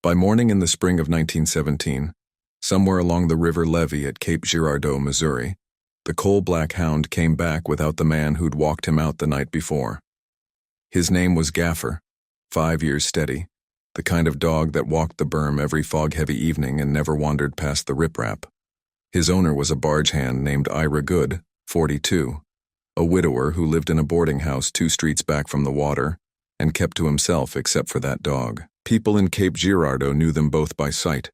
By morning in the spring of 1917, somewhere along the river Levee at Cape Girardeau, Missouri, the coal-black hound came back without the man who'd walked him out the night before. His name was Gaffer, 5 years steady, the kind of dog that walked the berm every fog-heavy evening and never wandered past the riprap. His owner was a barge hand named Ira Good, 42, a widower who lived in a boarding house 2 streets back from the water and kept to himself except for that dog. People in Cape Girardeau knew them both by sight.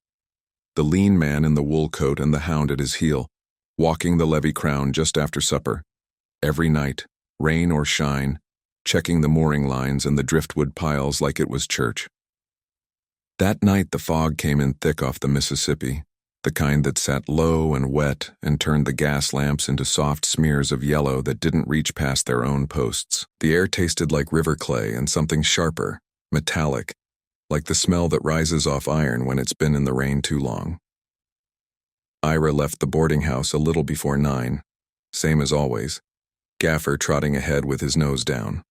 The lean man in the wool coat and the hound at his heel, walking the levee crown just after supper, every night, rain or shine, checking the mooring lines and the driftwood piles like it was church. That night the fog came in thick off the Mississippi, the kind that sat low and wet and turned the gas lamps into soft smears of yellow that didn't reach past their own posts. The air tasted like river clay and something sharper, metallic, like the smell that rises off iron when it's been in the rain too long. Ira left the boarding house a little before 9, same as always, Gaffer trotting ahead with his nose down.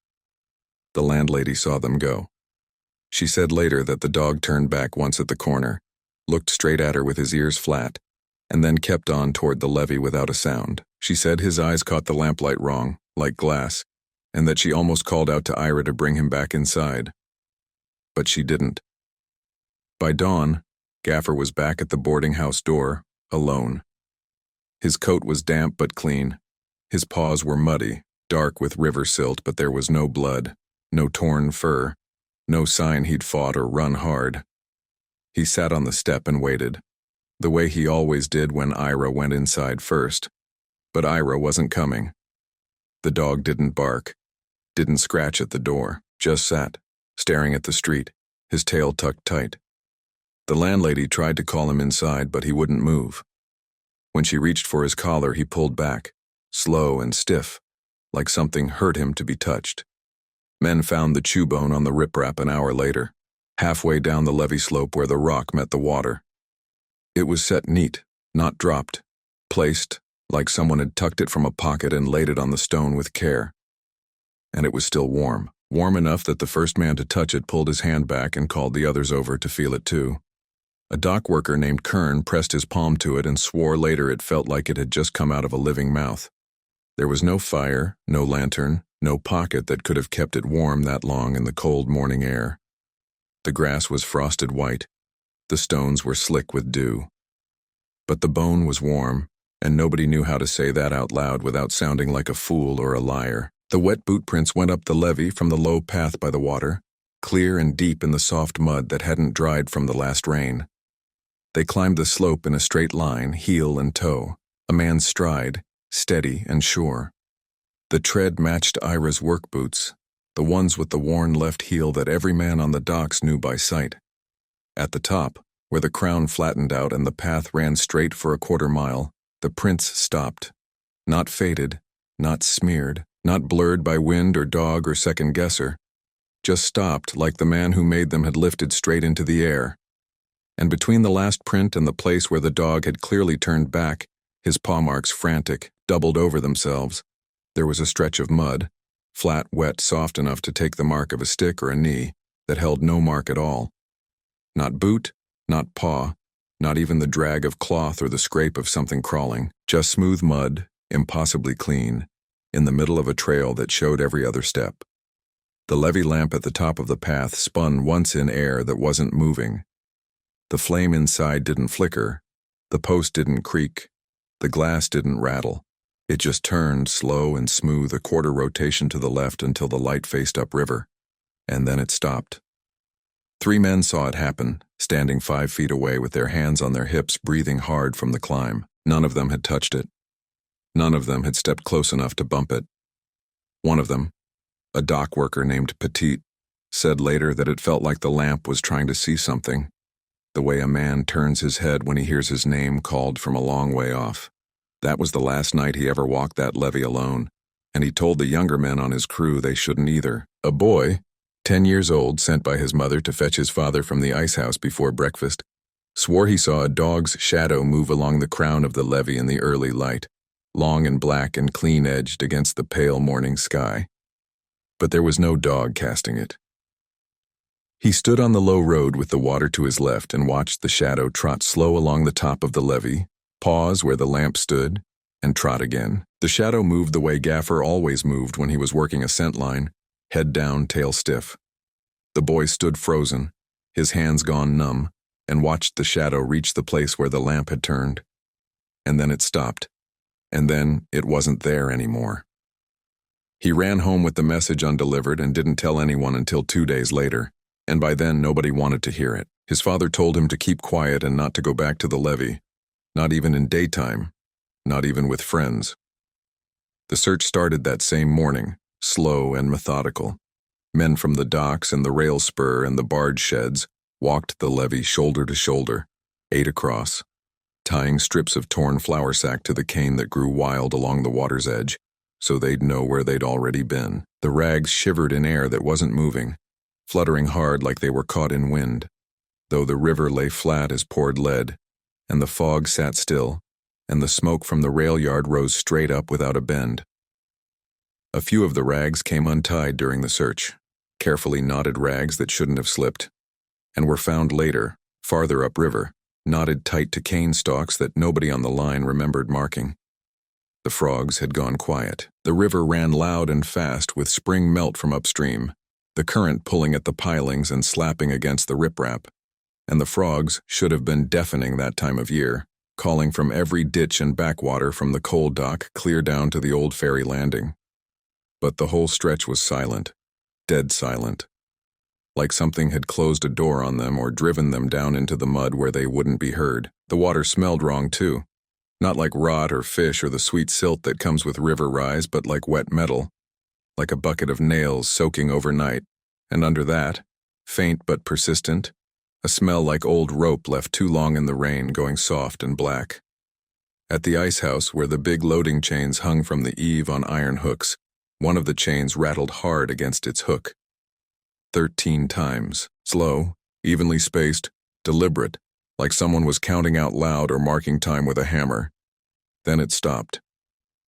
The landlady saw them go. She said later that the dog turned back once at the corner, looked straight at her with his ears flat, and then kept on toward the levee without a sound. She said his eyes caught the lamplight wrong, like glass, and that she almost called out to Ira to bring him back inside. But she didn't. By dawn, Gaffer was back at the boarding house door, alone. His coat was damp but clean. His paws were muddy, dark with river silt, but there was no blood, no torn fur, no sign he'd fought or run hard. He sat on the step and waited, the way he always did when Ira went inside first. But Ira wasn't coming. The dog didn't bark, didn't scratch at the door, just sat, staring at the street, his tail tucked tight. The landlady tried to call him inside, but he wouldn't move. When she reached for his collar, he pulled back, slow and stiff, like something hurt him to be touched. Men found the chew bone on the riprap an hour later, halfway down the levee slope where the rock met the water. It was set neat, not dropped, placed like someone had tucked it from a pocket and laid it on the stone with care. And it was still warm. Warm enough that the first man to touch it pulled his hand back and called the others over to feel it too. A dock worker named Kern pressed his palm to it and swore later it felt like it had just come out of a living mouth. There was no fire, no lantern, no pocket that could have kept it warm that long in the cold morning air. The grass was frosted white. The stones were slick with dew. But the bone was warm, and nobody knew how to say that out loud without sounding like a fool or a liar. The wet boot prints went up the levee from the low path by the water, clear and deep in the soft mud that hadn't dried from the last rain. They climbed the slope in a straight line, heel and toe, a man's stride, steady and sure. The tread matched Ira's work boots, the ones with the worn left heel that every man on the docks knew by sight. At the top, where the crown flattened out and the path ran straight for a quarter mile, the prints stopped. Not faded, not smeared, not blurred by wind or dog or second-guesser. Just stopped like the man who made them had lifted straight into the air. And between the last print and the place where the dog had clearly turned back, his paw marks frantic, doubled over themselves, there was a stretch of mud, flat, wet, soft enough to take the mark of a stick or a knee, that held no mark at all. Not boot, not paw, not even the drag of cloth or the scrape of something crawling, just smooth mud, impossibly clean, in the middle of a trail that showed every other step. The levee lamp at the top of the path spun once in air that wasn't moving. The flame inside didn't flicker, the post didn't creak, the glass didn't rattle. It just turned slow and smooth a quarter rotation to the left until the light faced upriver, and then it stopped. 3 men saw it happen, standing 5 feet away with their hands on their hips, breathing hard from the climb. None of them had touched it. None of them had stepped close enough to bump it. One of them, a dock worker named Petit, said later that it felt like the lamp was trying to see something, the way a man turns his head when he hears his name called from a long way off. That was the last night he ever walked that levee alone, and he told the younger men on his crew they shouldn't either. A boy, 10 years old, sent by his mother to fetch his father from the ice house before breakfast, swore he saw a dog's shadow move along the crown of the levee in the early light, long and black and clean-edged against the pale morning sky. But there was no dog casting it. He stood on the low road with the water to his left and watched the shadow trot slow along the top of the levee, pause where the lamp stood, and trot again. The shadow moved the way Gaffer always moved when he was working a scent line, head down, tail stiff. The boy stood frozen, his hands gone numb, and watched the shadow reach the place where the lamp had turned. And then it stopped. And then it wasn't there anymore. He ran home with the message undelivered and didn't tell anyone until 2 days later, and by then nobody wanted to hear it. His father told him to keep quiet and not to go back to the levee, not even in daytime, not even with friends. The search started that same morning, slow and methodical. Men from the docks and the rail spur and the barge sheds walked the levee shoulder to shoulder, 8 across, tying strips of torn flour sack to the cane that grew wild along the water's edge, so they'd know where they'd already been. The rags shivered in air that wasn't moving, fluttering hard like they were caught in wind, though the river lay flat as poured lead, and the fog sat still, and the smoke from the rail yard rose straight up without a bend. A few of the rags came untied during the search, carefully knotted rags that shouldn't have slipped, and were found later, farther upriver, knotted tight to cane stalks that nobody on the line remembered marking. The frogs had gone quiet. The river ran loud and fast with spring melt from upstream, the current pulling at the pilings and slapping against the riprap, and the frogs should have been deafening that time of year, calling from every ditch and backwater from the coal dock clear down to the old ferry landing. But the whole stretch was silent, dead silent, like something had closed a door on them or driven them down into the mud where they wouldn't be heard. The water smelled wrong too, not like rot or fish or the sweet silt that comes with river rise, but like wet metal, like a bucket of nails soaking overnight, and under that, faint but persistent, a smell like old rope left too long in the rain going soft and black. At the ice house where the big loading chains hung from the eave on iron hooks, one of the chains rattled hard against its hook. 13 times, slow, evenly spaced, deliberate, like someone was counting out loud or marking time with a hammer. Then it stopped.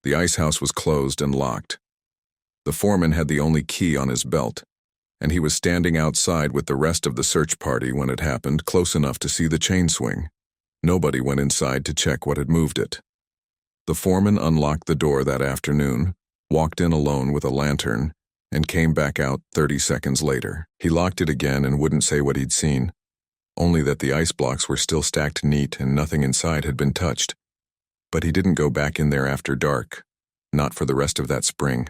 The ice house was closed and locked. The foreman had the only key on his belt, and he was standing outside with the rest of the search party when it happened, close enough to see the chain swing. Nobody went inside to check what had moved it. The foreman unlocked the door that afternoon, walked in alone with a lantern, and came back out 30 seconds later. He locked it again and wouldn't say what he'd seen, only that the ice blocks were still stacked neat and nothing inside had been touched. But he didn't go back in there after dark, not for the rest of that spring.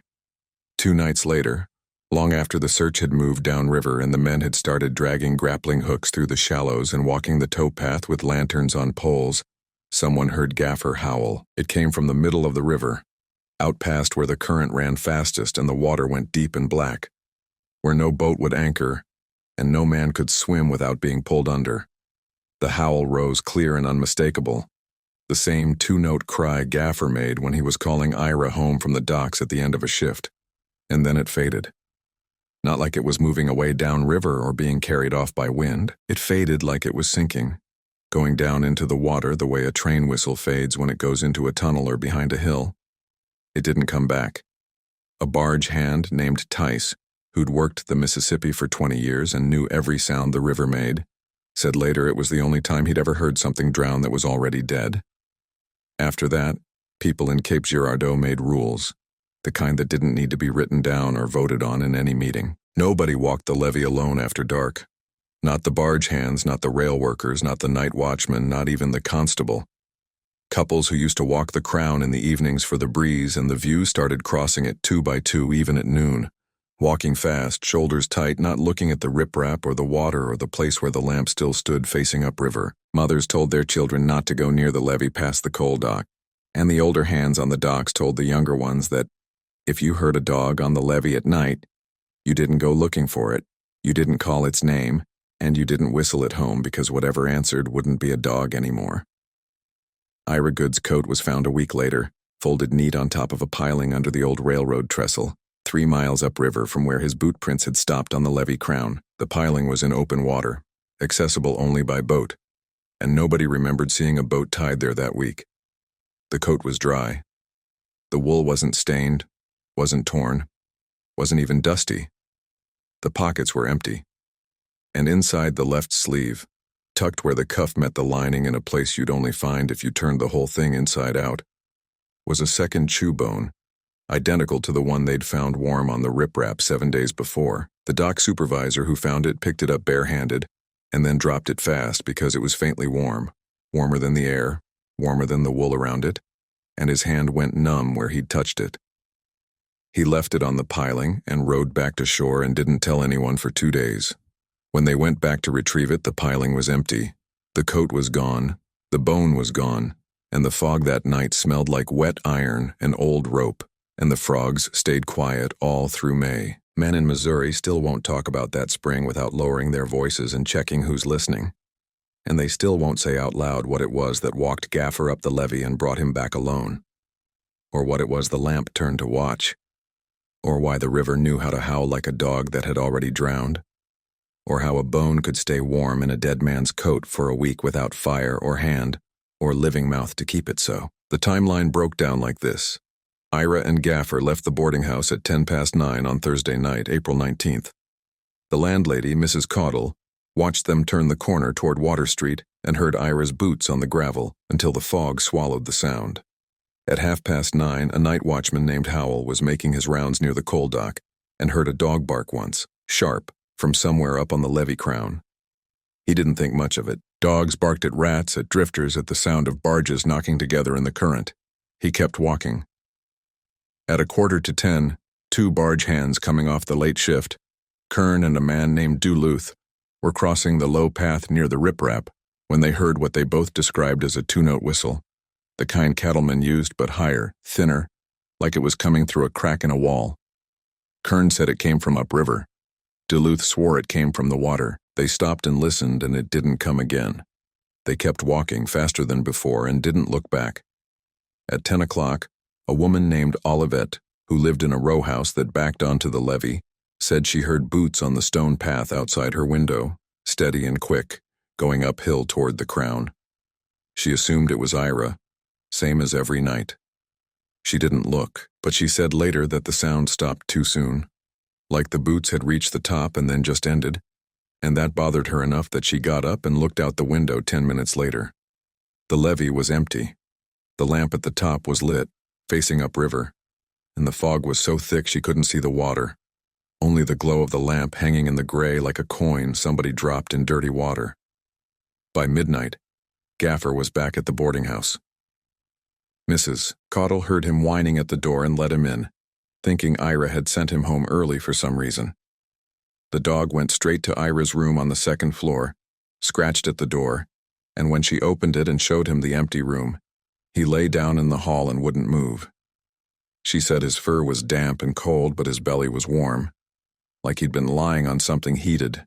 2 nights later, long after the search had moved downriver and the men had started dragging grappling hooks through the shallows and walking the towpath with lanterns on poles, someone heard Gaffer howl. It came from the middle of the river, out past where the current ran fastest and the water went deep and black, where no boat would anchor and no man could swim without being pulled under. The howl rose clear and unmistakable, the same 2-note cry Gaffer made when he was calling Ira home from the docks at the end of a shift, and then it faded. Not like it was moving away downriver or being carried off by wind. It faded like it was sinking, going down into the water the way a train whistle fades when it goes into a tunnel or behind a hill. It didn't come back. A barge hand named Tice, who'd worked the Mississippi for 20 years and knew every sound the river made, said later it was the only time he'd ever heard something drown that was already dead. After that, people in Cape Girardeau made rules, the kind that didn't need to be written down or voted on in any meeting. Nobody walked the levee alone after dark. Not the barge hands, not the rail workers, not the night watchman, not even the constable. Couples who used to walk the Crown in the evenings for the breeze and the view started crossing it 2 by 2 even at noon, walking fast, shoulders tight, not looking at the riprap or the water or the place where the lamp still stood facing upriver. Mothers told their children not to go near the levee past the coal dock, and the older hands on the docks told the younger ones that if you heard a dog on the levee at night, you didn't go looking for it, you didn't call its name, and you didn't whistle it home because whatever answered wouldn't be a dog anymore. Ira Good's coat was found a week later, folded neat on top of a piling under the old railroad trestle, 3 miles upriver from where his boot prints had stopped on the levee crown. The piling was in open water, accessible only by boat, and nobody remembered seeing a boat tied there that week. The coat was dry. The wool wasn't stained, wasn't torn, wasn't even dusty. The pockets were empty. And inside the left sleeve, tucked where the cuff met the lining in a place you'd only find if you turned the whole thing inside out, was a second chew bone, identical to the one they'd found warm on the riprap 7 days before. The dock supervisor who found it picked it up barehanded and then dropped it fast because it was faintly warm, warmer than the air, warmer than the wool around it, and his hand went numb where he'd touched it. He left it on the piling and rowed back to shore and didn't tell anyone for 2 days. When they went back to retrieve it, the piling was empty. The coat was gone, the bone was gone, and the fog that night smelled like wet iron and old rope, and the frogs stayed quiet all through May. Men in Missouri still won't talk about that spring without lowering their voices and checking who's listening. And they still won't say out loud what it was that walked Gaffer up the levee and brought him back alone, or what it was the lamp turned to watch, or why the river knew how to howl like a dog that had already drowned, or how a bone could stay warm in a dead man's coat for a week without fire or hand or living mouth to keep it so. The timeline broke down like this. Ira and Gaffer left the boarding house at 9:10 on Thursday night, April 19th. The landlady, Mrs. Caudle, watched them turn the corner toward Water Street and heard Ira's boots on the gravel until the fog swallowed the sound. At 9:30, a night watchman named Howell was making his rounds near the coal dock and heard a dog bark once, sharp, from somewhere up on the levee crown. He didn't think much of it. Dogs barked at rats, at drifters, at the sound of barges knocking together in the current. He kept walking. At 9:45, 2 barge hands coming off the late shift, Kern and a man named Duluth, were crossing the low path near the riprap when they heard what they both described as a 2-note whistle, the kind cattlemen used but higher, thinner, like it was coming through a crack in a wall. Kern said it came from upriver. Duluth swore it came from the water. They stopped and listened, and it didn't come again. They kept walking faster than before and didn't look back. At 10 o'clock, a woman named Olivette, who lived in a row house that backed onto the levee, said she heard boots on the stone path outside her window, steady and quick, going uphill toward the crown. She assumed it was Ira, same as every night. She didn't look, but she said later that the sound stopped too soon, like the boots had reached the top and then just ended, and that bothered her enough that she got up and looked out the window 10 minutes later. The levee was empty. The lamp at the top was lit, facing upriver, and the fog was so thick she couldn't see the water, only the glow of the lamp hanging in the gray like a coin somebody dropped in dirty water. By midnight, Gaffer was back at the boarding house. Mrs. Caudle heard him whining at the door and let him in, thinking Ira had sent him home early for some reason. The dog went straight to Ira's room on the 2nd floor, scratched at the door, and when she opened it and showed him the empty room, he lay down in the hall and wouldn't move. She said his fur was damp and cold, but his belly was warm, like he'd been lying on something heated.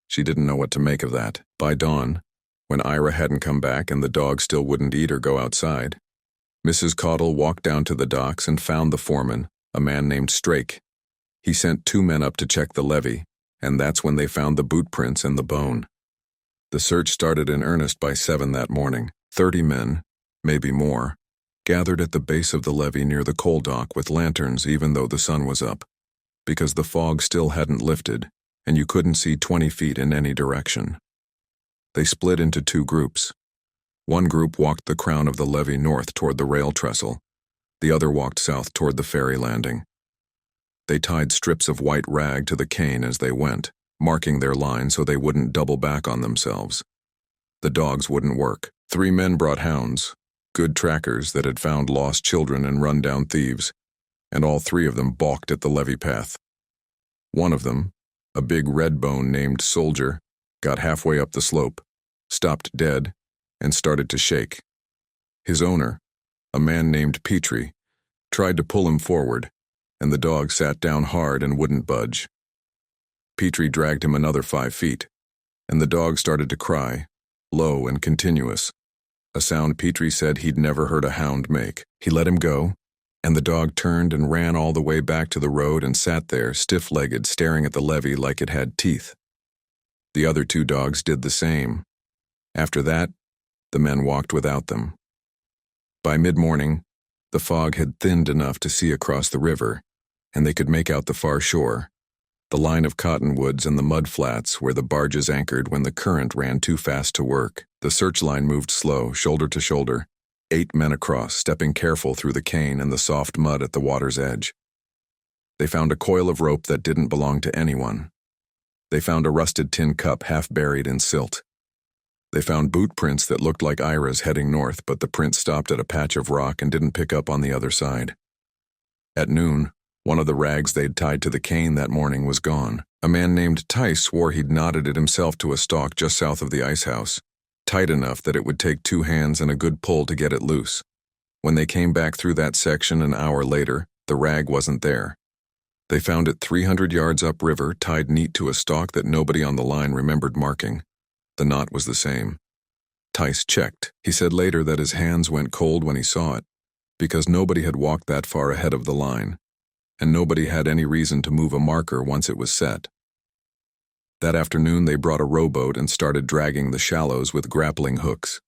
She didn't know what to make of that. By dawn, when Ira hadn't come back and the dog still wouldn't eat or go outside, Mrs. Caudle walked down to the docks and found the foreman, a man named Strake. He sent 2 men up to check the levee, and that's when they found the boot prints and the bone. The search started in earnest by 7 that morning. 30 men, maybe more, gathered at the base of the levee near the coal dock with lanterns even though the sun was up, because the fog still hadn't lifted, and you couldn't see 20 feet in any direction. They split into 2 groups. One group walked the crown of the levee north toward the rail trestle. The other walked south toward the ferry landing. They tied strips of white rag to the cane as they went, marking their line so they wouldn't double back on themselves. The dogs wouldn't work. 3 men brought hounds, good trackers that had found lost children and run-down thieves, and all 3 of them balked at the levee path. One of them, a big red bone named Soldier, got halfway up the slope, stopped dead, and started to shake. His owner, a man named Petrie, tried to pull him forward, and the dog sat down hard and wouldn't budge. Petrie dragged him another 5 feet, and the dog started to cry, low and continuous, a sound Petrie said he'd never heard a hound make. He let him go, and the dog turned and ran all the way back to the road and sat there, stiff-legged, staring at the levee like it had teeth. The other 2 dogs did the same. After that, the men walked without them. By mid-morning, the fog had thinned enough to see across the river, and they could make out the far shore. The line of cottonwoods and the mud flats where the barges anchored when the current ran too fast to work. The search line moved slow, shoulder to shoulder, 8 men across, stepping careful through the cane and the soft mud at the water's edge. They found a coil of rope that didn't belong to anyone. They found a rusted tin cup half buried in silt. They found boot prints that looked like Ira's heading north, but the print stopped at a patch of rock and didn't pick up on the other side. At noon, one of the rags they'd tied to the cane that morning was gone. A man named Tice swore he'd knotted it himself to a stalk just south of the ice house, tight enough that it would take 2 hands and a good pull to get it loose. When they came back through that section an hour later, the rag wasn't there. They found it 300 yards upriver, tied neat to a stalk that nobody on the line remembered marking. The knot was the same. Tice checked. He said later that his hands went cold when he saw it, because nobody had walked that far ahead of the line, and nobody had any reason to move a marker once it was set. That afternoon they brought a rowboat and started dragging the shallows with grappling hooks,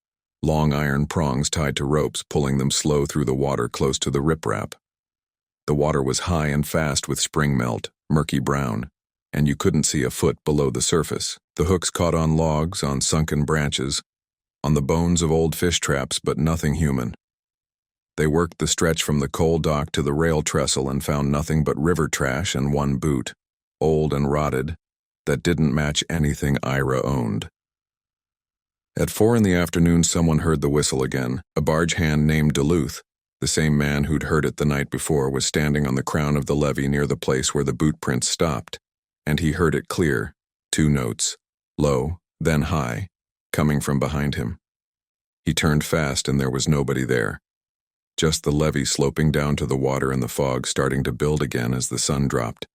long iron prongs tied to ropes pulling them slow through the water close to the riprap. The water was high and fast with spring melt, murky brown, and you couldn't see a foot below the surface. The hooks caught on logs, on sunken branches, on the bones of old fish traps, but nothing human. They worked the stretch from the coal dock to the rail trestle and found nothing but river trash and 1 boot, old and rotted, that didn't match anything Ira owned. At 4 in the afternoon, someone heard the whistle again. A barge hand named Duluth, the same man who'd heard it the night before, was standing on the crown of the levee near the place where the boot prints stopped, and he heard it clear, 2 notes, low, then high, coming from behind him. He turned fast and there was nobody there. Just the levee sloping down to the water and the fog starting to build again as the sun dropped.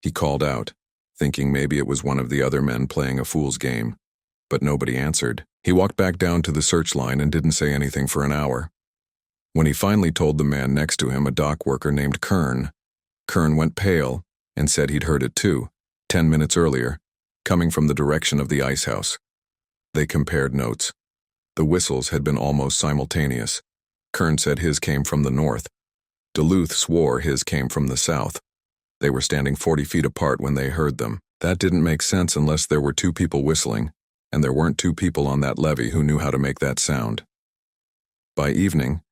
He called out, thinking maybe it was one of the other men playing a fool's game, but nobody answered. He walked back down to the search line and didn't say anything for an hour. When he finally told the man next to him, a dock worker named Kern, Kern went pale and said he'd heard it too, 10 minutes earlier, coming from the direction of the ice house. They compared notes. The whistles had been almost simultaneous. Kern said his came from the north. Duluth swore his came from the south. They were standing 40 feet apart when they heard them. That didn't make sense unless there were 2 people whistling, and there weren't 2 people on that levee who knew how to make that sound. By evening,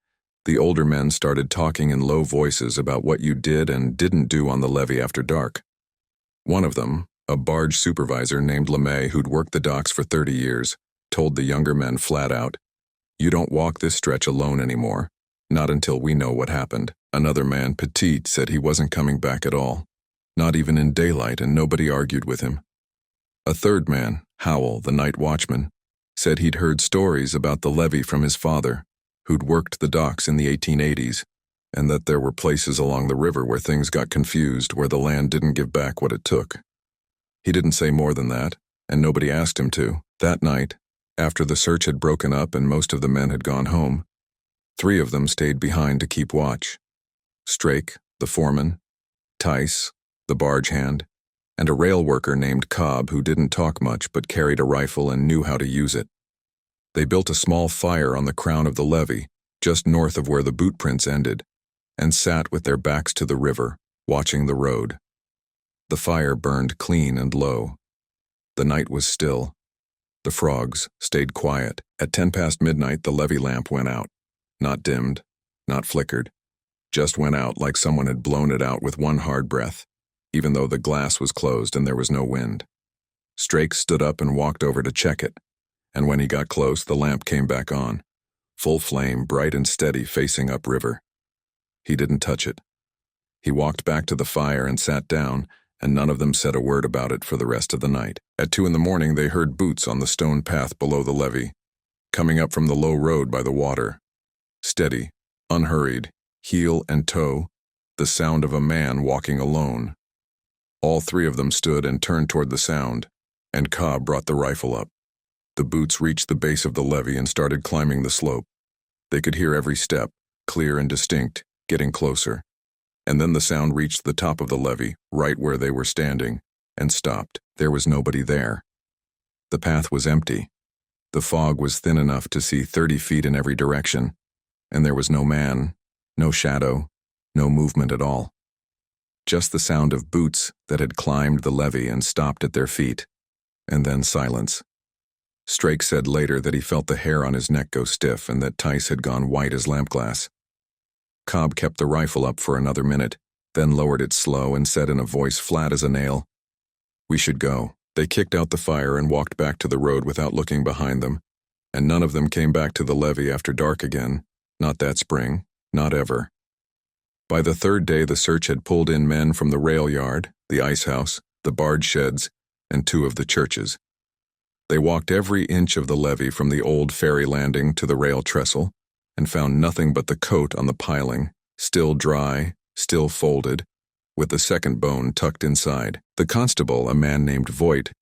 the older men started talking in low voices about what you did and didn't do on the levee after dark. One of them, a barge supervisor named LeMay who'd worked the docks for 30 years, told the younger men flat out, "You don't walk this stretch alone anymore, not until we know what happened." Another man, Petite, said he wasn't coming back at all, not even in daylight, and nobody argued with him. A third man, Howell, the night watchman, said he'd heard stories about the levee from his father, who'd worked the docks in the 1880s, and that there were places along the river where things got confused, where the land didn't give back what it took. He didn't say more than that, and nobody asked him to. That night, after the search had broken up and most of the men had gone home, 3 of them stayed behind to keep watch. Strake, the foreman, Tice, the barge hand, and a rail worker named Cobb who didn't talk much but carried a rifle and knew how to use it. They built a small fire on the crown of the levee, just north of where the boot prints ended, and sat with their backs to the river, watching the road. The fire burned clean and low. The night was still. The frogs stayed quiet. At 10 past midnight, the levee lamp went out. Not dimmed, not flickered. Just went out like someone had blown it out with one hard breath, even though the glass was closed and there was no wind. Strake stood up and walked over to check it, and when he got close, the lamp came back on, full flame, bright and steady, facing upriver. He didn't touch it. He walked back to the fire and sat down, and none of them said a word about it for the rest of the night. At 2 in the morning, they heard boots on the stone path below the levee, coming up from the low road by the water. Steady, unhurried, heel and toe, the sound of a man walking alone. All 3 of them stood and turned toward the sound, and Cobb brought the rifle up. The boots reached the base of the levee and started climbing the slope. They could hear every step, clear and distinct, getting closer. And then the sound reached the top of the levee, right where they were standing, and stopped. There was nobody there. The path was empty. The fog was thin enough to see 30 feet in every direction, and there was no man, no shadow, no movement at all. Just the sound of boots that had climbed the levee and stopped at their feet. And then silence. Strake said later that he felt the hair on his neck go stiff and that Tice had gone white as lampglass. Cobb kept the rifle up for another minute, then lowered it slow and said in a voice flat as a nail, "We should go." They kicked out the fire and walked back to the road without looking behind them, and none of them came back to the levee after dark again, not that spring, not ever. By the third day, the search had pulled in men from the rail yard, the ice house, the barge sheds, and 2 of the churches. They walked every inch of the levee from the old ferry landing to the rail trestle, and found nothing but the coat on the piling, still dry, still folded, with the second bone tucked inside. The constable, a man named Voigt,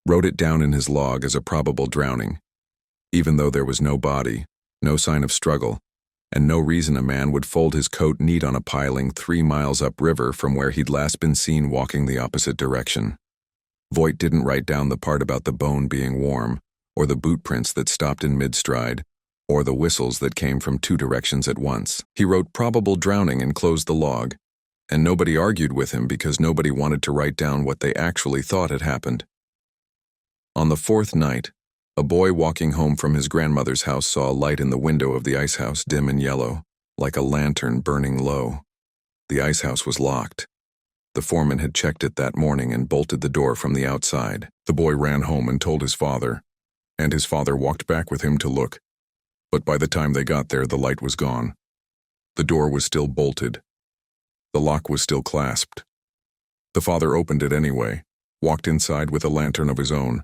wrote it down in his log as a probable drowning, even though there was no body, no sign of struggle, and no reason a man would fold his coat neat on a piling 3 miles upriver from where he'd last been seen walking the opposite direction. Voigt didn't write down the part about the bone being warm, or the boot prints that stopped in mid-stride, or the whistles that came from 2 directions at once. He wrote probable drowning and closed the log, and nobody argued with him because nobody wanted to write down what they actually thought had happened. On the 4th night, a boy walking home from his grandmother's house saw a light in the window of the ice house, dim and yellow, like a lantern burning low. The ice house was locked. The foreman had checked it that morning and bolted the door from the outside. The boy ran home and told his father, and his father walked back with him to look. But by the time they got there, the light was gone. The door was still bolted. The lock was still clasped. The father opened it anyway, walked inside with a lantern of his own,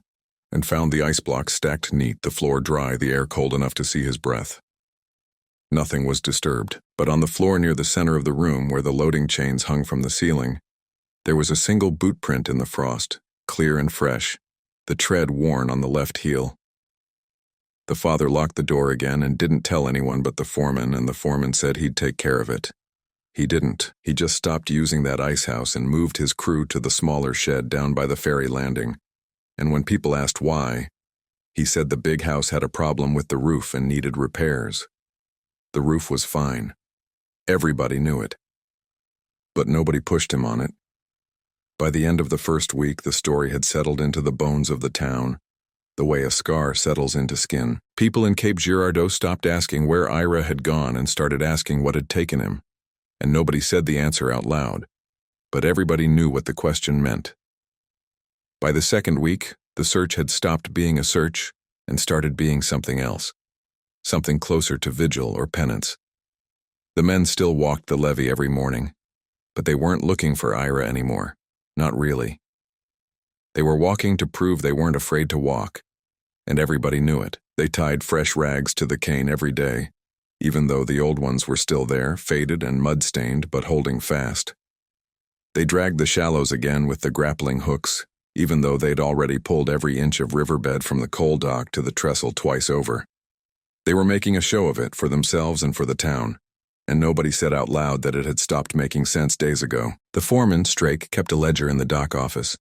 and found the ice blocks stacked neat, the floor dry, the air cold enough to see his breath. Nothing was disturbed, but on the floor near the center of the room where the loading chains hung from the ceiling, there was a single boot print in the frost, clear and fresh, the tread worn on the left heel. The father locked the door again and didn't tell anyone but the foreman, and the foreman said he'd take care of it. He didn't. He just stopped using that ice house and moved his crew to the smaller shed down by the ferry landing. And when people asked why, he said the big house had a problem with the roof and needed repairs. The roof was fine. Everybody knew it. But nobody pushed him on it. By the end of the first week, the story had settled into the bones of the town, the way a scar settles into skin. People in Cape Girardeau stopped asking where Ira had gone and started asking what had taken him, and nobody said the answer out loud, but everybody knew what the question meant. By the second week, the search had stopped being a search and started being something else, something closer to vigil or penance. The men still walked the levee every morning, but they weren't looking for Ira anymore. Not really. They were walking to prove they weren't afraid to walk, and everybody knew it. They tied fresh rags to the cane every day, even though the old ones were still there, faded and mud-stained, but holding fast. They dragged the shallows again with the grappling hooks, even though they'd already pulled every inch of riverbed from the coal dock to the trestle twice over. They were making a show of it for themselves and for the town, and nobody said out loud that it had stopped making sense days ago. The foreman, Strake, kept a ledger in the dock office,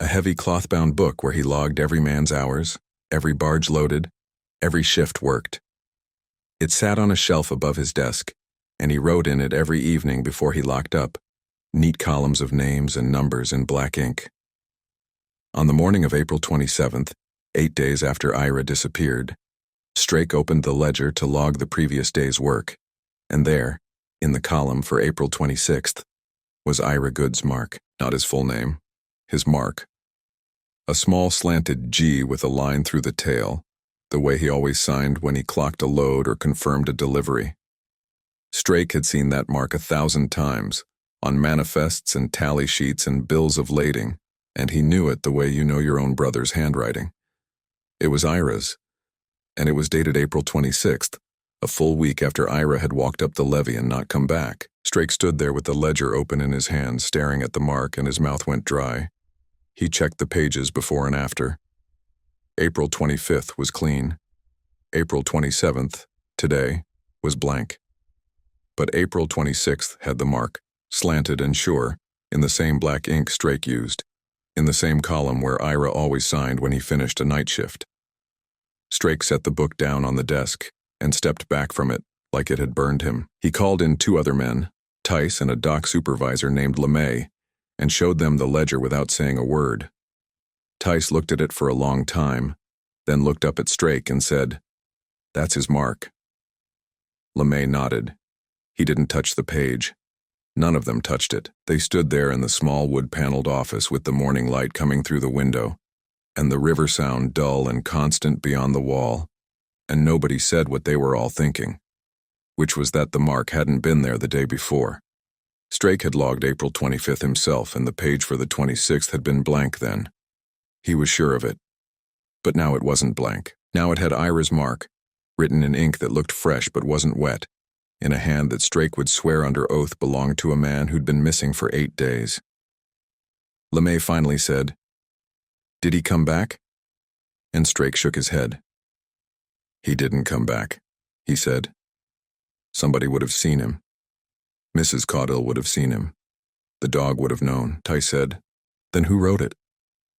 a heavy cloth-bound book where he logged every man's hours, every barge loaded, every shift worked. It sat on a shelf above his desk, and he wrote in it every evening before he locked up, neat columns of names and numbers in black ink. On the morning of April 27th, 8 days after Ira disappeared, Strake opened the ledger to log the previous day's work, and there, in the column for April 26th, was Ira Good's mark, not his full name, his mark. A small slanted G with a line through the tail, the way he always signed when he clocked a load or confirmed a delivery. Strake had seen that mark 1,000 times, on manifests and tally sheets and bills of lading, and he knew it the way you know your own brother's handwriting. It was Ira's, and it was dated April 26th, a full week after Ira had walked up the levee and not come back. Strake stood there with the ledger open in his hand, staring at the mark, and his mouth went dry. He checked the pages before and after. April 25th was clean. April 27th, today, was blank. But April 26th had the mark, slanted and sure, in the same black ink Strake used, in the same column where Ira always signed when he finished a night shift. Strake set the book down on the desk and stepped back from it like it had burned him. He called in 2 other men, Tice and a dock supervisor named LeMay, and showed them the ledger without saying a word. Tice looked at it for a long time, then looked up at Strake and said, "That's his mark." LeMay nodded. He didn't touch the page. None of them touched it. They stood there in the small wood-paneled office with the morning light coming through the window, and the river sound dull and constant beyond the wall, and nobody said what they were all thinking, which was that the mark hadn't been there the day before. Strake had logged April 25th himself, and the page for the 26th had been blank then. He was sure of it. But now it wasn't blank. Now it had Ira's mark, written in ink that looked fresh but wasn't wet, in a hand that Strake would swear under oath belonged to a man who'd been missing for 8 days. LeMay finally said, "Did he come back?" And Strake shook his head. "He didn't come back," he said. "Somebody would have seen him. Mrs. Caudill would have seen him. The dog would have known," Tice said. "Then who wrote it?"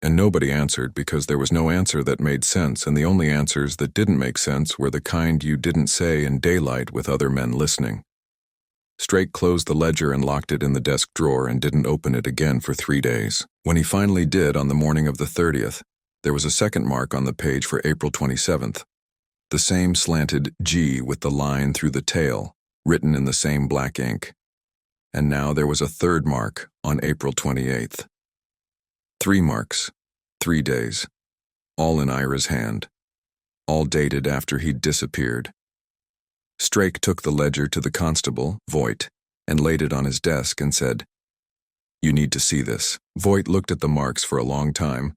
And nobody answered because there was no answer that made sense, and the only answers that didn't make sense were the kind you didn't say in daylight with other men listening. Strake closed the ledger and locked it in the desk drawer and didn't open it again for 3 days. When he finally did on the morning of the 30th, there was a second mark on the page for April 27th. The same slanted G with the line through the tail, written in the same black ink. And now there was a third mark on April 28th. 3 marks, 3 days, all in Ira's hand, all dated after he'd disappeared. Strake took the ledger to the constable, Voigt, and laid it on his desk and said, "You need to see this." Voigt looked at the marks for a long time,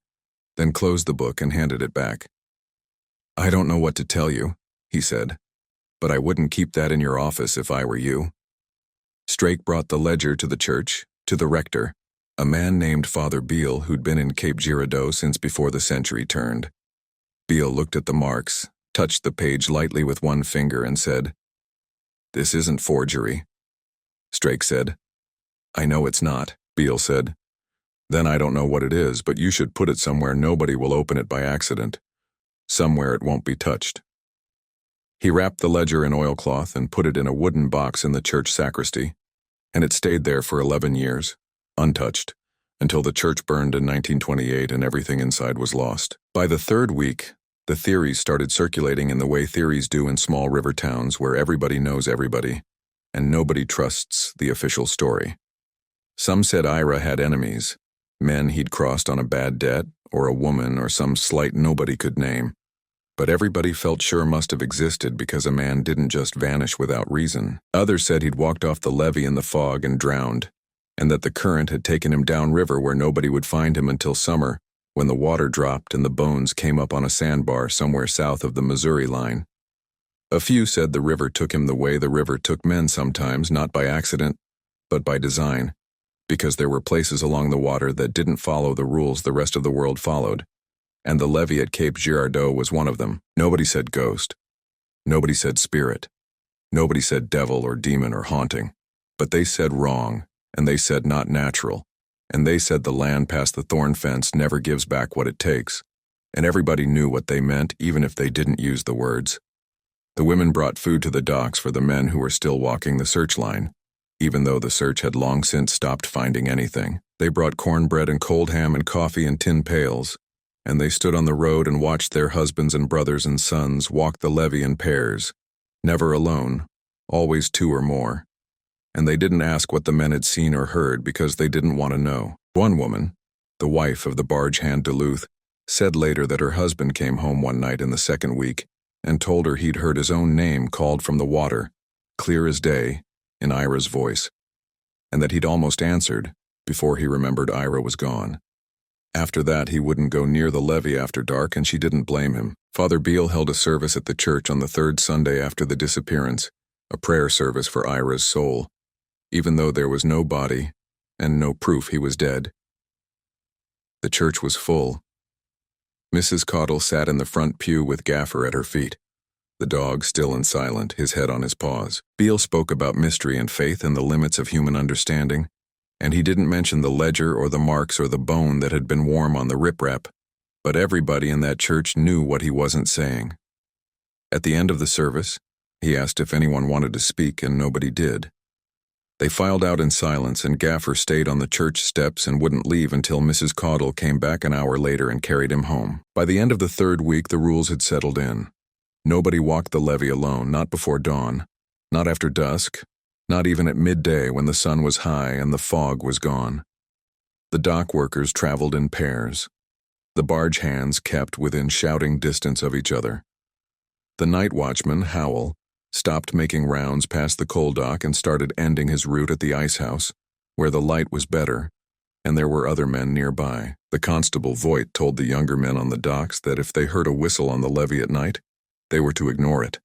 then closed the book and handed it back. "I don't know what to tell you," he said, "but I wouldn't keep that in your office if I were you." Strake brought the ledger to the church, to the rector, a man named Father Beale who'd been in Cape Girardeau since before the century turned. Beale looked at the marks, touched the page lightly with one finger and said, "This isn't forgery." Strake said, "I know it's not," Beale said. "Then I don't know what it is, but you should put it somewhere nobody will open it by accident. Somewhere it won't be touched." He wrapped the ledger in oilcloth and put it in a wooden box in the church sacristy, and it stayed there for 11 years, untouched, until the church burned in 1928 and everything inside was lost. By the 3rd week, the theories started circulating in the way theories do in small river towns where everybody knows everybody, and nobody trusts the official story. Some said Ira had enemies, men he'd crossed on a bad debt, or a woman, or some slight nobody could name. But everybody felt sure must have existed because a man didn't just vanish without reason. Others said he'd walked off the levee in the fog and drowned, and that the current had taken him downriver where nobody would find him until summer, when the water dropped and the bones came up on a sandbar somewhere south of the Missouri line. A few said the river took him the way the river took men sometimes, not by accident, but by design, because there were places along the water that didn't follow the rules the rest of the world followed, and the levee at Cape Girardeau was one of them. Nobody said ghost. Nobody said spirit. Nobody said devil or demon or haunting. But they said wrong, and they said not natural, and they said the land past the thorn fence never gives back what it takes, and everybody knew what they meant even if they didn't use the words. The women brought food to the docks for the men who were still walking the search line, even though the search had long since stopped finding anything. They brought cornbread and cold ham and coffee in tin pails, and they stood on the road and watched their husbands and brothers and sons walk the levee in pairs, never alone, always 2 or more. And they didn't ask what the men had seen or heard because they didn't want to know. One woman, the wife of the barge hand Duluth, said later that her husband came home one night in the 2nd week and told her he'd heard his own name called from the water, clear as day, in Ira's voice, and that he'd almost answered before he remembered Ira was gone. After that, he wouldn't go near the levee after dark, and she didn't blame him. Father Beale held a service at the church on the 3rd Sunday after the disappearance, a prayer service for Ira's soul, even though there was no body and no proof he was dead. The church was full. Mrs. Caudill sat in the front pew with Gaffer at her feet, the dog still and silent, his head on his paws. Beale spoke about mystery and faith and the limits of human understanding, and he didn't mention the ledger or the marks or the bone that had been warm on the riprap, but everybody in that church knew what he wasn't saying. At the end of the service, he asked if anyone wanted to speak, and nobody did. They filed out in silence, and Gaffer stayed on the church steps and wouldn't leave until Mrs. Caudle came back an hour later and carried him home. By the end of the third week, the rules had settled in. Nobody walked the levee alone, not before dawn, not after dusk, not even at midday when the sun was high and the fog was gone. The dock workers traveled in pairs. The barge hands kept within shouting distance of each other. The night watchman, Howell, stopped making rounds past the coal dock and started ending his route at the ice house, where the light was better, and there were other men nearby. The constable, Voigt, told the younger men on the docks that if they heard a whistle on the levee at night, they were to ignore it,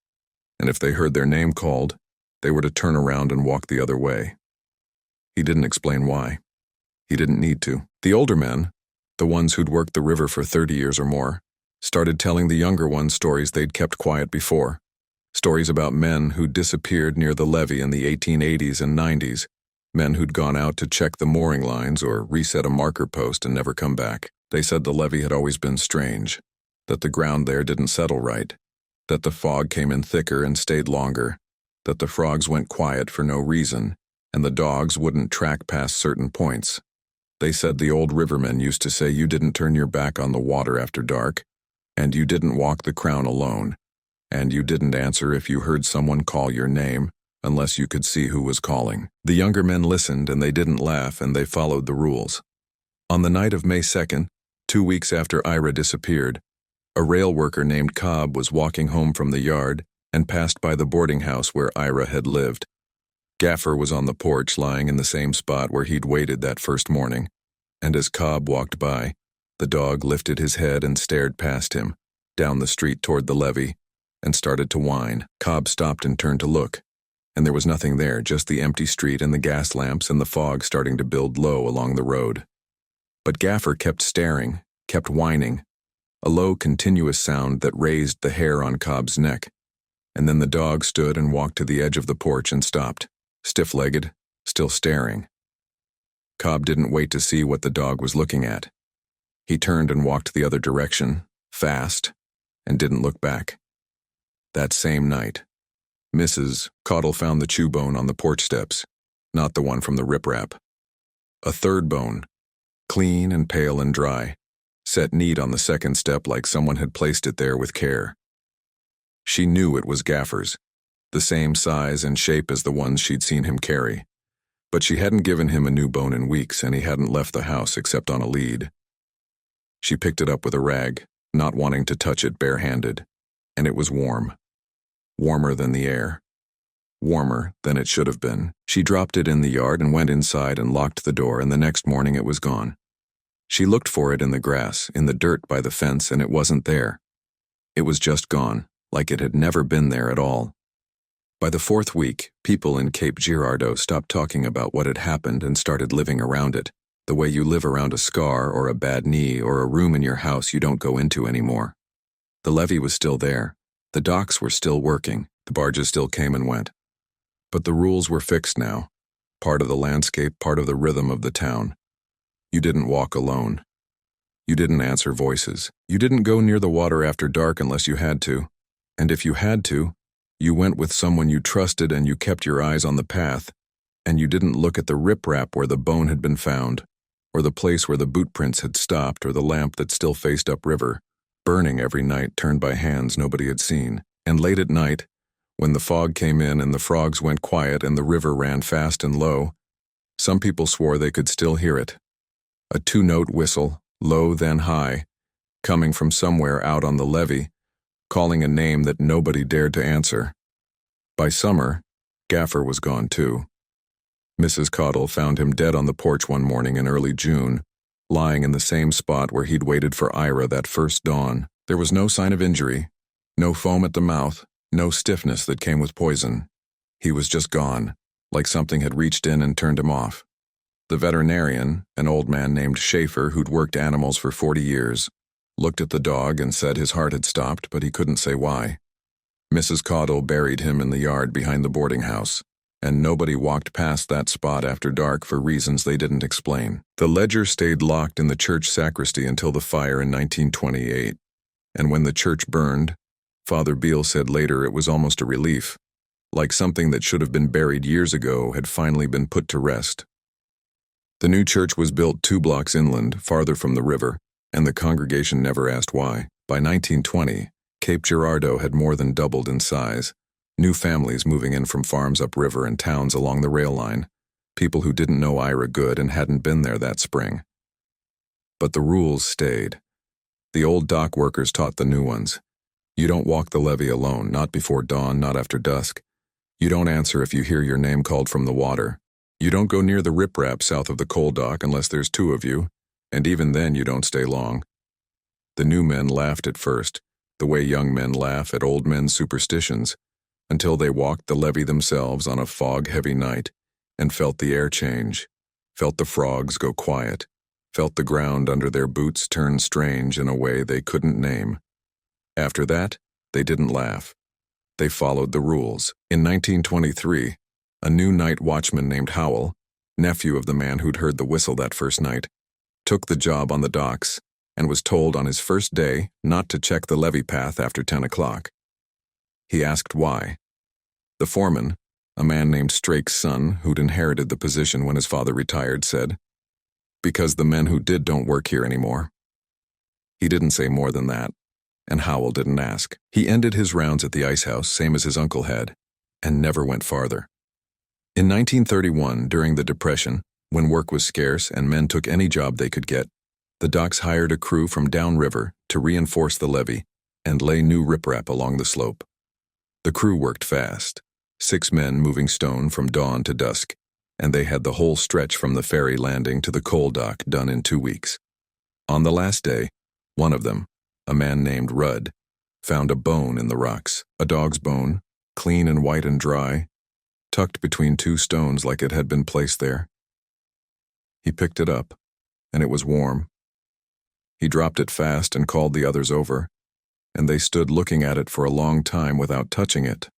and if they heard their name called, they were to turn around and walk the other way. He didn't explain why. He didn't need to. The older men, the ones who'd worked the river for 30 years or more, started telling the younger ones stories they'd kept quiet before. Stories about men who'd disappeared near the levee in the 1880s and 90s, men who'd gone out to check the mooring lines or reset a marker post and never come back. They said the levee had always been strange, that the ground there didn't settle right, that the fog came in thicker and stayed longer, that the frogs went quiet for no reason, and the dogs wouldn't track past certain points. They said the old rivermen used to say you didn't turn your back on the water after dark, and you didn't walk the crown alone, and you didn't answer if you heard someone call your name unless you could see who was calling. The younger men listened, and they didn't laugh, and they followed the rules. On the night of May 2nd, 2 weeks after Ira disappeared, a rail worker named Cobb was walking home from the yard and passed by the boarding house where Ira had lived. Gaffer was on the porch lying in the same spot where he'd waited that first morning, and as Cobb walked by, the dog lifted his head and stared past him, down the street toward the levee, and started to whine. Cobb stopped and turned to look, and there was nothing there, just the empty street and the gas lamps and the fog starting to build low along the road. But Gaffer kept staring, kept whining, a low, continuous sound that raised the hair on Cobb's neck, and then the dog stood and walked to the edge of the porch and stopped, stiff-legged, still staring. Cobb didn't wait to see what the dog was looking at. He turned and walked the other direction, fast, and didn't look back. That same night, Mrs. Caudle found the chew bone on the porch steps, not the one from the riprap. A third bone, clean and pale and dry, set neat on the second step like someone had placed it there with care. She knew it was Gaffer's, the same size and shape as the ones she'd seen him carry, but she hadn't given him a new bone in weeks, and he hadn't left the house except on a lead. She picked it up with a rag, not wanting to touch it barehanded, and it was warm. Warmer than the air. Warmer than it should have been. She dropped it in the yard and went inside and locked the door, and the next morning it was gone. She looked for it in the grass, in the dirt by the fence, and it wasn't there. It was just gone, like it had never been there at all. By the fourth week, people in Cape Girardeau stopped talking about what had happened and started living around it, the way you live around a scar or a bad knee or a room in your house you don't go into anymore. The levee was still there. The docks were still working. The barges still came and went. But the rules were fixed now, part of the landscape, part of the rhythm of the town. You didn't walk alone. You didn't answer voices. You didn't go near the water after dark unless you had to. And if you had to, you went with someone you trusted, and you kept your eyes on the path, and you didn't look at the riprap where the bone had been found, or the place where the boot prints had stopped, or the lamp that still faced upriver, burning every night, turned by hands nobody had seen. And late at night, when the fog came in and the frogs went quiet and the river ran fast and low, some people swore they could still hear it. A two-note whistle, low then high, coming from somewhere out on the levee, calling a name that nobody dared to answer. By summer, Gaffer was gone too. Mrs. Caudle found him dead on the porch one morning in early June, lying in the same spot where he'd waited for Ira that first dawn. There was no sign of injury, no foam at the mouth, no stiffness that came with poison. He was just gone, like something had reached in and turned him off. The veterinarian, an old man named Schaefer who'd worked animals for 40 years, looked at the dog and said his heart had stopped, but he couldn't say why. Mrs. Caudle buried him in the yard behind the boarding house, and nobody walked past that spot after dark for reasons they didn't explain. The ledger stayed locked in the church sacristy until the fire in 1928, and when the church burned, Father Beale said later it was almost a relief, like something that should have been buried years ago had finally been put to rest. The new church was built 2 blocks inland, farther from the river, and the congregation never asked why. By 1920, Cape Girardeau had more than doubled in size. New families moving in from farms upriver and towns along the rail line, people who didn't know Ira good and hadn't been there that spring. But the rules stayed. The old dock workers taught the new ones. You don't walk the levee alone, not before dawn, not after dusk. You don't answer if you hear your name called from the water. You don't go near the riprap south of the coal dock unless there's 2 of you, and even then you don't stay long. The new men laughed at first, the way young men laugh at old men's superstitions, until they walked the levee themselves on a fog-heavy night and felt the air change, felt the frogs go quiet, felt the ground under their boots turn strange in a way they couldn't name. After that, they didn't laugh. They followed the rules. In 1923, a new night watchman named Howell, nephew of the man who'd heard the whistle that first night, took the job on the docks and was told on his first day not to check the levee path after 10 o'clock. He asked why. The foreman, a man named Strake's son who'd inherited the position when his father retired, said, "Because the men who did don't work here anymore." He didn't say more than that, and Howell didn't ask. He ended his rounds at the ice house, same as his uncle had, and never went farther. In 1931, during the Depression, when work was scarce and men took any job they could get, the docks hired a crew from downriver to reinforce the levee and lay new riprap along the slope. The crew worked fast, 6 men moving stone from dawn to dusk, and they had the whole stretch from the ferry landing to the coal dock done in 2 weeks. On the last day, one of them, a man named Rudd, found a bone in the rocks, a dog's bone, clean and white and dry, tucked between 2 stones like it had been placed there. He picked it up, and it was warm. He dropped it fast and called the others over, and they stood looking at it for a long time without touching it.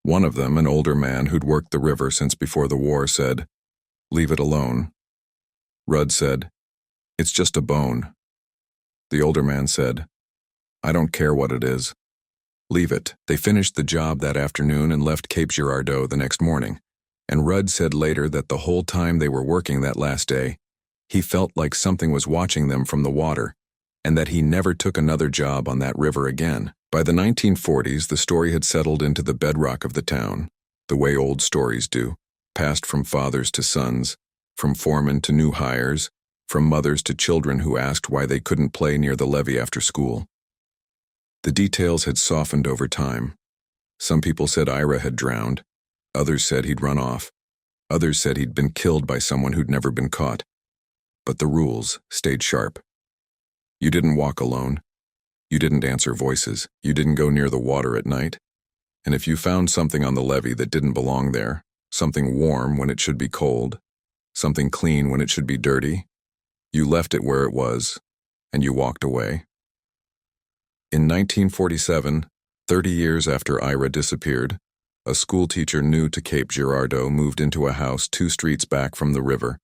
One of them, an older man who'd worked the river since before the war, said, "Leave it alone." Rudd said, "It's just a bone." The older man said, "I don't care what it is. Leave it." They finished the job that afternoon and left Cape Girardeau the next morning, and Rudd said later that the whole time they were working that last day, he felt like something was watching them from the water, and that he never took another job on that river again. By the 1940s, the story had settled into the bedrock of the town, the way old stories do, passed from fathers to sons, from foremen to new hires, from mothers to children who asked why they couldn't play near the levee after school. The details had softened over time. Some people said Ira had drowned, others said he'd run off, others said he'd been killed by someone who'd never been caught. But the rules stayed sharp. You didn't walk alone. You didn't answer voices. You didn't go near the water at night. And if you found something on the levee that didn't belong there, something warm when it should be cold, something clean when it should be dirty, you left it where it was, and you walked away. In 1947, 30 years after Ira disappeared, a schoolteacher new to Cape Girardeau moved into a house 2 streets back from the river,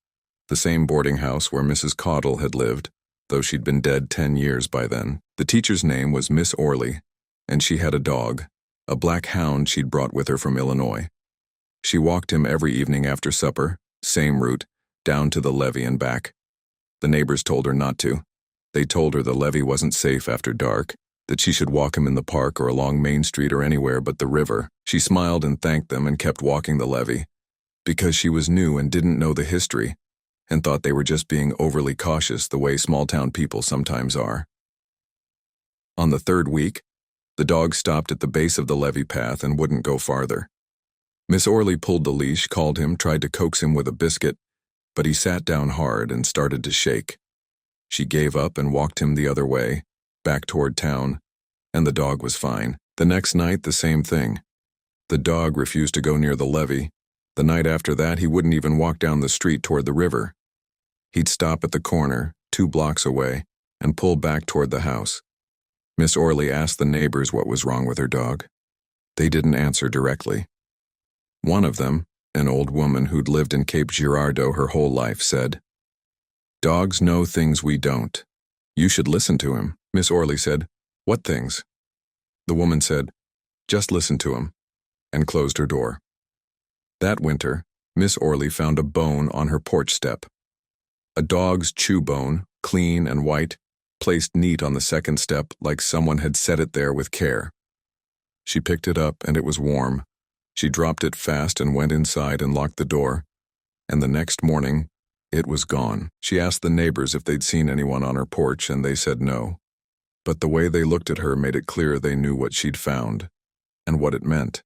the same boarding house where Mrs. Caudle had lived, though she'd been dead 10 years by then. The teacher's name was Miss Orley, and she had a dog, a black hound she'd brought with her from Illinois. She walked him every evening after supper, same route, down to the levee and back. The neighbors told her not to. They told her the levee wasn't safe after dark, that she should walk him in the park or along Main Street or anywhere but the river. She smiled and thanked them and kept walking the levee, because she was new and didn't know the history, and thought they were just being overly cautious the way small-town people sometimes are. On the 3rd week, the dog stopped at the base of the levee path and wouldn't go farther. Miss Orley pulled the leash, called him, tried to coax him with a biscuit, but he sat down hard and started to shake. She gave up and walked him the other way, back toward town, and the dog was fine. The next night, the same thing. The dog refused to go near the levee. The night after that, he wouldn't even walk down the street toward the river. He'd stop at the corner, 2 blocks away, and pull back toward the house. Miss Orley asked the neighbors what was wrong with her dog. They didn't answer directly. One of them, an old woman who'd lived in Cape Girardeau her whole life, said, "Dogs know things we don't. You should listen to him." Miss Orley said, "What things?" The woman said, "Just listen to him. and closed her door. That winter, Miss Orley found a bone on her porch step. A dog's chew bone, clean and white, placed neat on the second step like someone had set it there with care. She picked it up and it was warm. She dropped it fast and went inside and locked the door. And the next morning, it was gone. She asked the neighbors if they'd seen anyone on her porch and they said no. But the way they looked at her made it clear they knew what she'd found and what it meant.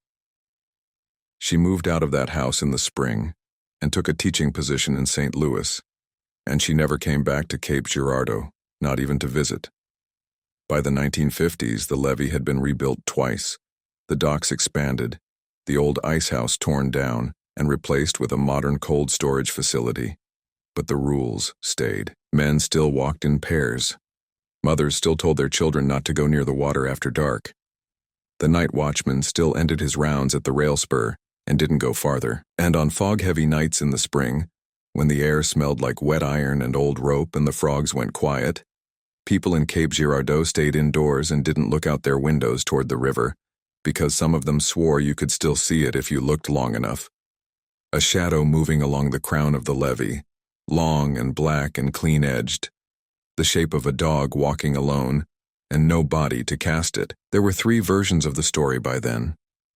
She moved out of that house in the spring and took a teaching position in St. Louis, and she never came back to Cape Girardeau, not even to visit. By the 1950s, the levee had been rebuilt twice, the docks expanded, the old ice house torn down and replaced with a modern cold storage facility. But the rules stayed. Men still walked in pairs. Mothers still told their children not to go near the water after dark. The night watchman still ended his rounds at the rail spur and didn't go farther. And on fog-heavy nights in the spring, when the air smelled like wet iron and old rope and the frogs went quiet, people in Cape Girardeau stayed indoors and didn't look out their windows toward the river, because some of them swore you could still see it if you looked long enough. A shadow moving along the crown of the levee, long and black and clean-edged, the shape of a dog walking alone, and no body to cast it. There were 3 versions of the story by then,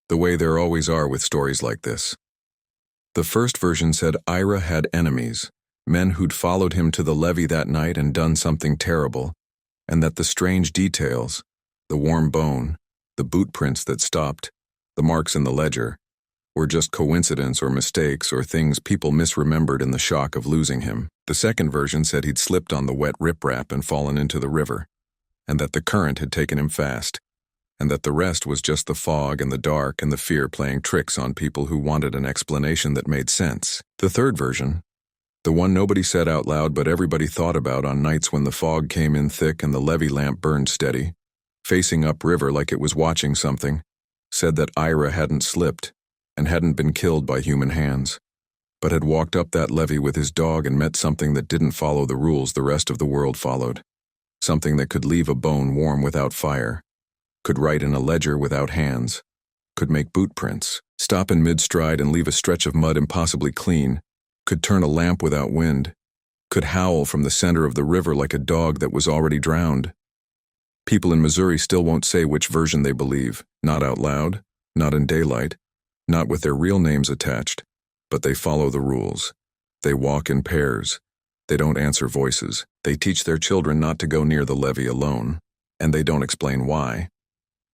the way there always are with stories like this. The first version said Ira had enemies, men who'd followed him to the levee that night and done something terrible, and that the strange details, the warm bone, the boot prints that stopped, the marks in the ledger, were just coincidence or mistakes or things people misremembered in the shock of losing him. The second version said he'd slipped on the wet riprap and fallen into the river, and that the current had taken him fast, and that the rest was just the fog and the dark and the fear playing tricks on people who wanted an explanation that made sense. The third version, the one nobody said out loud but everybody thought about on nights when the fog came in thick and the levee lamp burned steady, facing upriver like it was watching something, said that Ira hadn't slipped and hadn't been killed by human hands, but had walked up that levee with his dog and met something that didn't follow the rules the rest of the world followed, something that could leave a bone warm without fire, could write in a ledger without hands, could make boot prints, stop in mid-stride and leave a stretch of mud impossibly clean, could turn a lamp without wind, could howl from the center of the river like a dog that was already drowned. People in Missouri still won't say which version they believe, not out loud, not in daylight, not with their real names attached, but they follow the rules. They walk in pairs. They don't answer voices. They teach their children not to go near the levee alone, and they don't explain why,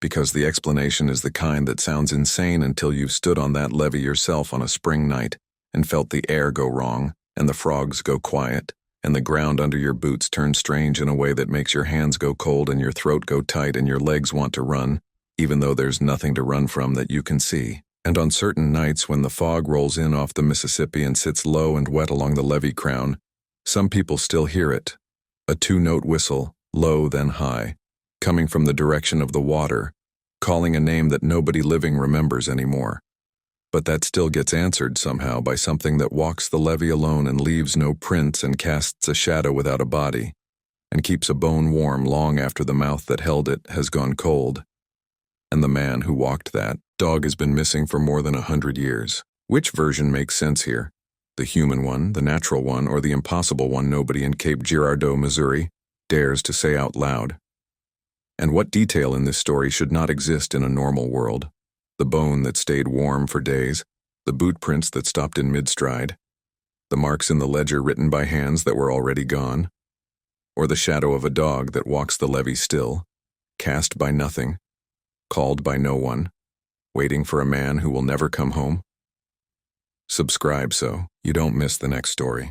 because the explanation is the kind that sounds insane until you've stood on that levee yourself on a spring night and felt the air go wrong, and the frogs go quiet, and the ground under your boots turn strange in a way that makes your hands go cold and your throat go tight and your legs want to run, even though there's nothing to run from that you can see. And on certain nights when the fog rolls in off the Mississippi and sits low and wet along the levee crown, some people still hear it, a 2-note whistle, low then high, coming from the direction of the water, calling a name that nobody living remembers anymore. But that still gets answered somehow by something that walks the levee alone and leaves no prints and casts a shadow without a body, and keeps a bone warm long after the mouth that held it has gone cold. And the man who walked that dog has been missing for more than 100 years. Which version makes sense here? The human one, the natural one, or the impossible one nobody in Cape Girardeau, Missouri, dares to say out loud? And what detail in this story should not exist in a normal world? The bone that stayed warm for days, the boot prints that stopped in mid-stride, the marks in the ledger written by hands that were already gone, or the shadow of a dog that walks the levee still, cast by nothing, called by no one, waiting for a man who will never come home? Subscribe so you don't miss the next story.